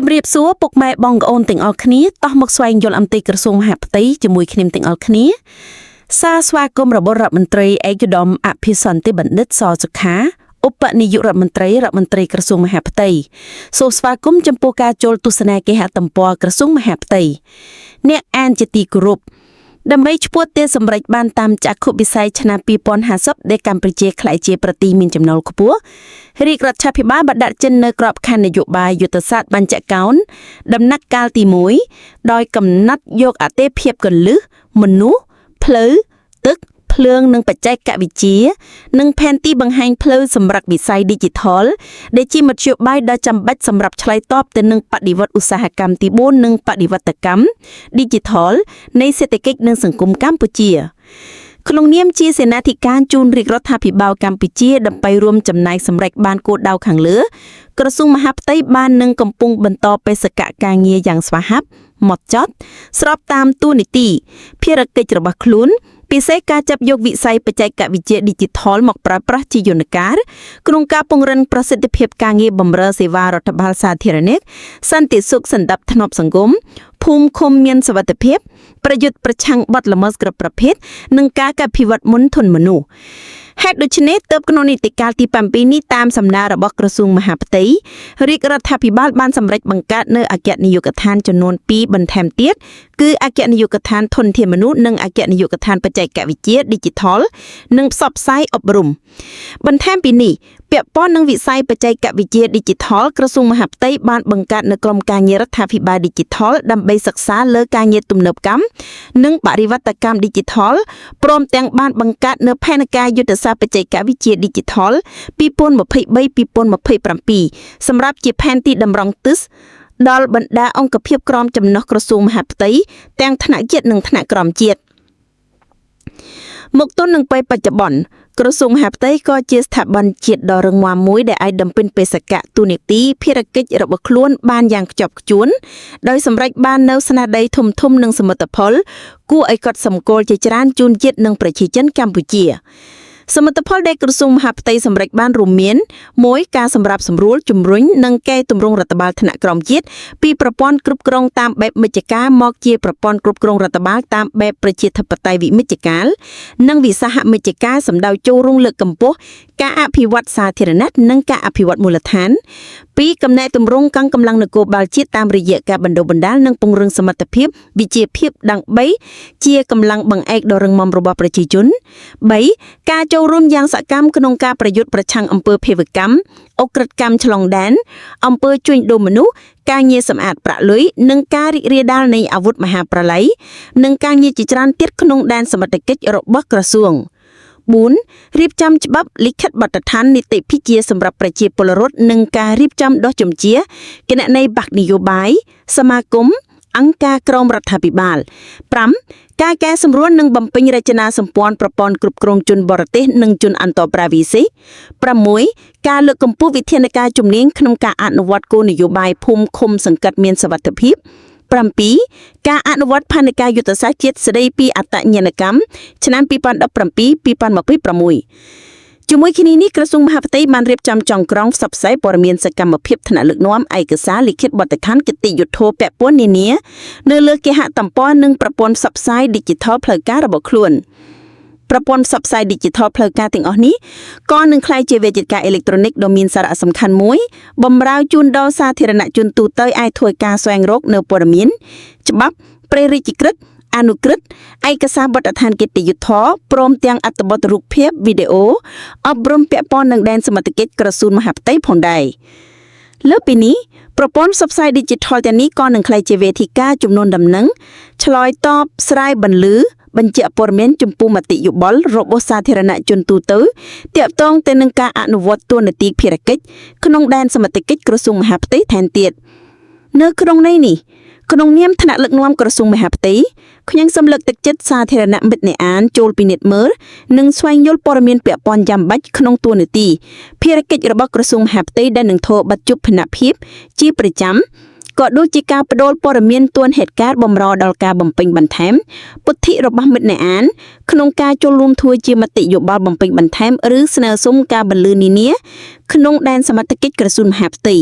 ជំរាបសួរពុកម៉ែបងប្អូនទាំងអស់គ្នាតោះមកស្វែងយល់អំពីក្រសួងមហាផ្ទៃជាមួយគ្នាទាំងអស់គ្នាសារស្វាគមន៍របស់រដ្ឋមន្ត្រីឯកឧត្តមអភិសន្តិបណ្ឌិតសសុខាឧបនាយករដ្ឋមន្ត្រីក្រសួងមហាផ្ទៃសូមស្វាគមន៍ចំពោះការចូលទស្សនាគេហទំព័រក្រសួងមហាផ្ទៃអ្នកអានជាទីគោរពដើម្បីឈ្មោះទេសម្រេចបានតាមចក្ខុវិស័យឆ្នាំ2050ដែលកម្ពុជាក្លាយជាប្រទេសមានចំណូលខ្ពស់រាជរដ្ឋាភិបាលបានដាក់ចេញនៅក្របខ័ណ្ឌនយោបាយយុទ្ធសាស្ត្របញ្ចកោណដំណាក់កាលទី1ដោយកំណត់យកអតិភិបកលឹះមនុស្សផ្លូវទឹកភ្លើងនិងបច្ចេកវិទ្យានិងផែនទីបង្ហាញផ្លូវសម្រាប់វិស័យ Digital ដែលជាមធ្យោបាយដ៏ចាំបាច់សម្រាប់ឆ្លើយតបទៅនឹងបដិវត្តឧស្សាហកម្មទី4និងបដិវត្តកម្ម Digital នៃសេដ្ឋកិច្ចនិងសង្គមកម្ពុជាក្នុងនាមជាសេនាធិការជូនរាជរដ្ឋាភិបាលកម្ពុជាដើម្បីរួមចំណែកសម្រេចបានគោលដៅខាងលើក្រសួងមហាផ្ទៃបាននឹងកំពុងបន្តបេសកការងារយ៉ាងស្វាហាប់ហ្មត់ចត់ស្របតាមតួនាទីភារកិច្ចរបស់ខ្លួនពិសេសការចាប់យកវិស័យបច្ចេកវិទ្យា Digital មកប្រើប្រាស់ជាយន្តការក្នុងការពង្រឹងប្រសិទ្ធភាពការងារបម្រើសេវារដ្ឋបាលសាធារណៈសន្តិសុខសណ្ដាប់ធ្នាប់សង្គមភូមិឃុំមានសុវត្ថិភាពប្រយុទ្ធប្រឆាំងបទល្មើសគ្រប់ប្រភេទនិងការអភិវឌ្ឍមន្តធនមនុស្សហេតុដូច្នេះទើបក្នុងនីតិកាលទី7នេះតាមសំណើរបស់ក្រសួងមហាផ្ទៃរាជរដ្ឋាភិបាលបានសម្រេចបង្កើតនៅអគ្គនាយកដ្ឋានចំនួន2បន្ថែមទៀតគឺអគ្គនាយកដ្ឋានធនធានមនុស្សនិងអគ្គនាយកដ្ឋានបច្ចេកវិទ្យា Digital និងផ្សព្វផ្សាយអប់រំបន្ថែមពីនេះពាក់ព័ន្ធនឹងវិស័យបច្ចេកវិទ្យា Digital ក្រសួងមហាផ្ទៃបានបង្កើតនៅក្រុមការងាររដ្ឋាភិបាល Digital ដើម្បីសិក្សាលើការងារទំនើបកម្មនិងបរិវត្តកម្ម Digital ព្រមទាំងបានបង្កើតនៅផែនការយុទ្ធសាស្ត្របច្ចេកវិទ្យា Digital 2023-2027សម្រាប់ជាផែនទីតម្រង់ទិសដល់បណ្ដាអង្គភាពក្រមចំណុះក្រសួងមហាផ្ទៃទាំងថ្នាក់ជាតិនិងថ្នាក់ក្រោមជាតិមកទល់នឹងពេលបច្ចុប្បន្នក្រសួងមហាផ្ទៃក៏ជាស្ថាប័នជាតិដ៏រឹងមាំមួយដែលអាចដំពេញបេសកទូនីតិភារកិច្ចរបស់ខ្លួនបានយ៉ាងខ្ជាប់ខ្ជួនដោយសម្រេចបាននៅស្នាដៃធំនិងសមិទ្ធផលគួរឲ្យកត់សម្គាល់ជាច្រើនជូនជាតិនិងប្រជាជនកម្ពុជាសមិទ្ធផលដែលក្រសួងមហាផ្ទៃសម្រេចបានរួមមាន1ការសម្រាប់សម្រួលជំរុញនិងកែតម្រង់រដ្ឋបាលថ្នាក់ក្រោមជាតិពីប្រព័ន្ធគ្រប់គ្រងតាមបែបមជ្ឈការមកជាប្រព័ន្ធគ្រប់គ្រងរដ្ឋបាលតាមបែបប្រជាធិបតេយ្យវិមជ្ឈការនិងវិសាហមជ្ឈការសម្ដៅចូលរួមលើកកម្ពស់ការអភិវឌ្ឍសាធារណៈនិងការអភិវឌ្ឍមូលដ្ឋាន2កំណែតម្រង់កម្លាំងនគរបាលជាតិតាមរយៈការបណ្ដុះបណ្ដាលនិងពង្រឹងសមត្ថភាពវិជ្ជាភាពដើម្បីជាកម្លាំងបង្អែកដ៏រឹងមាំរបស់ប្រជាជន3ការចូលរួមយ៉ាងសកម្មក្នុងការប្រយុទ្ធប្រឆាំងអំពើភេរវកម្មអក្រិតកម្មឆ្លងដែនអំពើជួញដូរមនុស្សការងារសម្អាតប្រាក់លុយនិងការរីករាលដាលនៃអាវុធមហាប្រឡ័យនិងការងារជាច្រើនទៀតក្នុងដែនសមត្ថកិច្ចរបស់ក្រសួង4រៀបចំច្បាប់លិខិតបទដ្ឋាននីតិវិទ្យាសម្រាប់ប្រជាពលរដ្ឋនិងការរៀបចំដោះជំជាគណនេយ្យប័ណ្ណនយោបាយសមាគមអង្គការក្រមរដ្ឋាភិបាល5ការកែសម្រួលនិងបំពេញរចនាសម្ព័ន្ធប្រព័ន្ធគ្រប់គ្រងជនបរទេសនិងជនអន្តោប្រវេសន៍6ការលើកកម្ពស់វិធានការជំនាញក្នុងការអនុវត្តគោលនយោបាយភូមិឃុំសង្កាត់មានសុវត្ថិភាព7ការអនុវត្តផែនការយុទ្ធសាស្ត្រជាតិស្តីពីអត្តញ្ញកម្មឆ្នាំ2017-2026ជាមួយគ្នានេះក្រសួងមហាផ្ទៃបានរៀបចំចុងក្រងផ្សព្វផ្សាយព័ត៌មានសកម្មភាពថ្នាក់លើកនាំឯកសារលិខិតបទដ្ឋានគតិយុត្តពាក់ព័ន្ធនានានៅលើគេហទំព័រនិងប្រព័ន្ធផ្សព្វផ្សាយ Digital ផ្លូវការរបស់ខ្លួនប្រព័ន្ធផ្សព្វផ្សាយ Digital ផ្លូវការទាំងអស់នេះក៏នឹងក្លាយជាវេទិកាអេឡិចត្រូនិកដ៏មានសារៈសំខាន់មួយបម្រើជូនដល់សាធារណជនទូទៅអាចធ្វើការស្វែងរកនៅព័ត៌មានច្បាប់ព្រះរាជក្រឹត្យអនុក្រឹត្យឯកសារបទដ្ឋានគតិយុត្តព្រមទាំងអត្ថបទរូបភាពវីដេអូអប់រំពាក់ព័ន្ធនឹងដែនសមត្ថកិច្ចក្រសួងមហាផ្ទៃផងដែរលើសពីនេះប្រព័ន្ធផ្សព្វផ្សាយ Digital ទាំងនេះក៏នឹងក្លាយជាវេទិកាជំនួនដំណឹងឆ្លើយតបស្រាយបន្លឺបញ្ជាក់ព័ត៌មានចំពោះមតិយោបល់របស់សាធារណជនទូទៅទាក់ទងទៅនឹងការអនុវត្តតួនាទីភារកិច្ចក្នុងដែនសមត្ថកិច្ចក្រសួងមហាផ្ទៃថែមទៀតនៅក្នុងន័យនេះក្នុងនាមថ្នាក់ដឹកនាំក្រសួងមហាផ្ទៃខ្ញុំសូមលើកទឹកចិត្តសាធារណមិត្តអ្នកអានចូលពិនិត្យមើលនិងស្វែងយល់ព័ត៌មានពាក់ព័ន្ធចាំបាច់ក្នុងតួនាទីភារកិច្ចរបស់ក្រសួងមហាផ្ទៃដែលនឹងធ្វើបទជប់ភណភាពជាប្រចាំក៏ដូចជាការបដូរព័ត៌មានទាន់ហេតុការណ៍បំរើដល់ការបំពេញបន្ថែមពុទ្ធិរបស់មិត្តអ្នកអានក្នុងការចូលរួមធ្វើជាមតិយោបល់បំពេញបន្ថែមឬស្នើសុំការបន្លឺនានាក្នុងដែនសមត្ថកិច្ចក្រសួងមហាផ្ទៃ